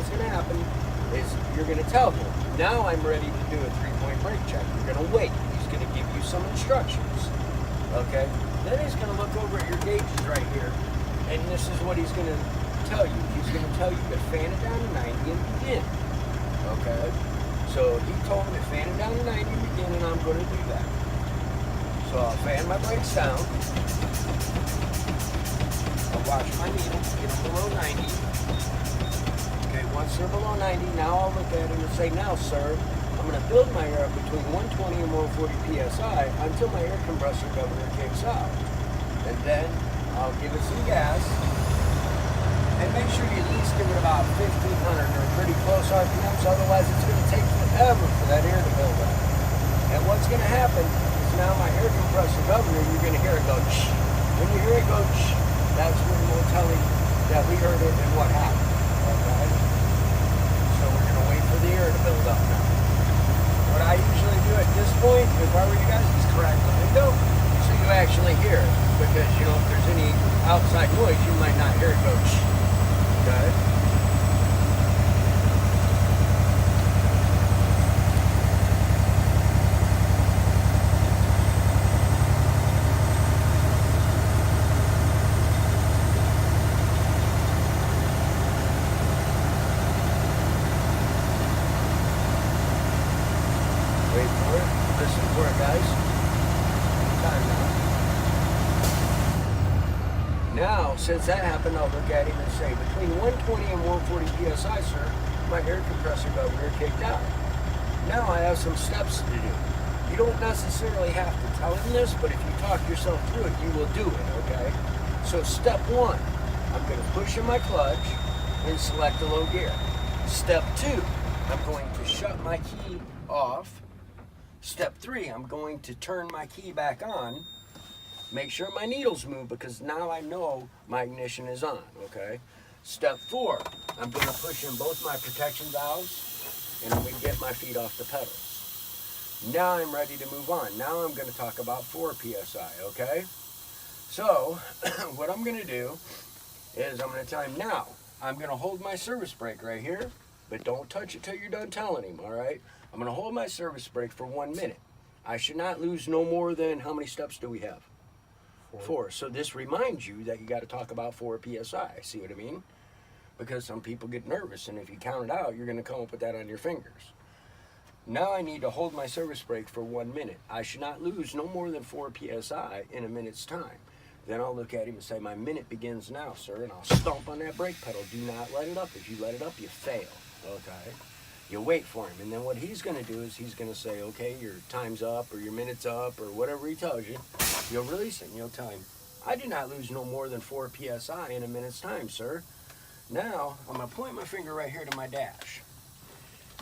what's going to happen is you're going to tell him, now I'm ready to do a 3-point brake check. You're going to wait. He's going to give you some instructions. Okay? Then he's going to look over at your gauges right here, and this is what he's going to tell you. He's going to tell you to fan it down to 90 and begin. Okay? So he told me to fan it down to 90 and begin, and I'm going to do that. So I'll fan my brakes down. I'll watch my needles get them below 90. Okay, once they're below 90, now I'll look at it and say, now, sir, I'm going to build my air up between 120 and 140 psi until my air compressor governor kicks out. And then I'll give it some gas. And make sure you at least give it about 1,500 or pretty close RPMs, otherwise it's going to take forever for that air to build up. And what's going to happen is now my air compressor governor, you're going to hear it go shh. When you hear it go shh, that's when we'll tell him that we heard it and what happened. Okay? So we're going to wait for the air to build up now. What I usually do at this point, if I were you guys, is crack the window so you actually hear it. Because, you know, if there's any outside noise, you might not hear it go shh. Okay? Wait for it. Listen for it, guys. Time now. Now, since that happened, I'll look at him and say, between 120 and 140 psi, sir, my air compressor governor kicked out. Now I have some steps to do. You don't necessarily have to tell him this, but if you talk yourself through it, you will do it, okay? So step 1, I'm going to push in my clutch and select the low gear. Step 2, I'm going to shut my key off. Step 3, I'm going to turn my key back on. Make sure my needles move because now I know my ignition is on, okay? Step 4, I'm going to push in both my protection valves and I'm going to get my feet off the pedals. Now I'm ready to move on. Now I'm going to talk about 4 psi, okay? So, what I'm going to do is I'm going to tell him now, I'm going to hold my service brake right here, but don't touch it till you're done telling him, all right? I'm going to hold my service brake for 1 minute. I should not lose no more than, how many steps do we have? 4. So this reminds you that you got to talk about 4 psi. See what I mean? Because some people get nervous, and if you count it out, you're going to come up with that on your fingers. Now I need to hold my service brake for 1 minute. I should not lose no more than 4 psi in a minute's time. Then I'll look at him and say, my minute begins now, sir, and I'll stomp on that brake pedal. Do not let it up. If you let it up, you fail, okay? You wait for him, and then what he's going to do is he's going to say, okay, your time's up, or your minute's up, or whatever he tells you. You'll release it, and you'll tell him, I do not lose no more than 4 psi in a minute's time, sir. Now, I'm going to point my finger right here to my dash,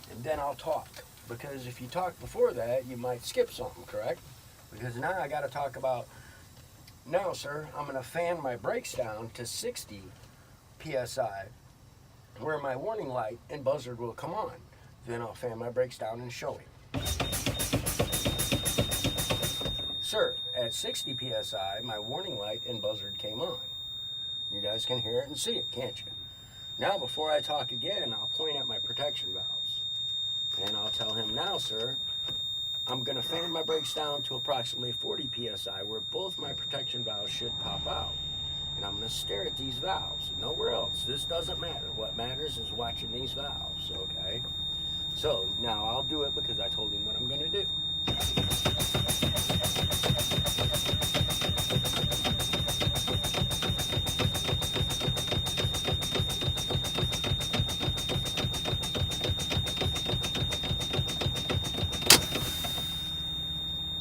and then I'll talk. Because if you talk before that, you might skip something, correct? Because now I got to talk about, now, sir, I'm going to fan my brakes down to 60 psi, where my warning light and buzzard will come on. Then I'll fan my brakes down and show him. Sir, at 60 psi, my warning light and buzzard came on. You guys can hear it and see it, can't you? Now, before I talk again, I'll point at my protection valves. And I'll tell him, now, sir, I'm going to fan my brakes down to approximately 40 psi, where both my protection valves should pop out. And I'm going to stare at these valves, nowhere else. This doesn't matter. What matters is watching these valves, okay? So now I'll do it because I told him what I'm going to do.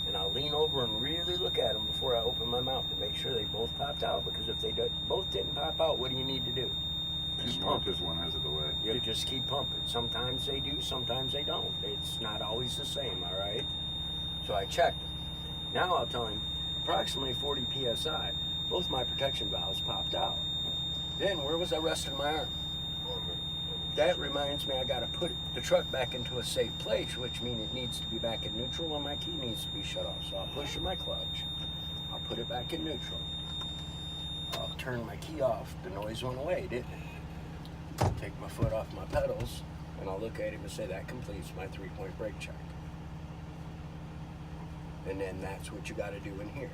And I'll lean over and really look at them before I open my mouth to make sure they both popped out, because if they both didn't pop out, what do you need to do? Just pump. Just one has a delay. You just keep pumping. Sometimes they do, sometimes they don't. It's not always the same, all right? So I checked. Now I'll tell him, approximately 40 psi, both my protection valves popped out. Then where was I resting my arm? That reminds me I got to put the truck back into a safe place, which means it needs to be back in neutral and my key needs to be shut off. So I'll push in my clutch. I'll put it back in neutral. I'll turn my key off. The noise went away, didn't it? take my foot off my pedals, and I'll look at him and say, that completes my 3-point brake check. And then that's what you got to do in here.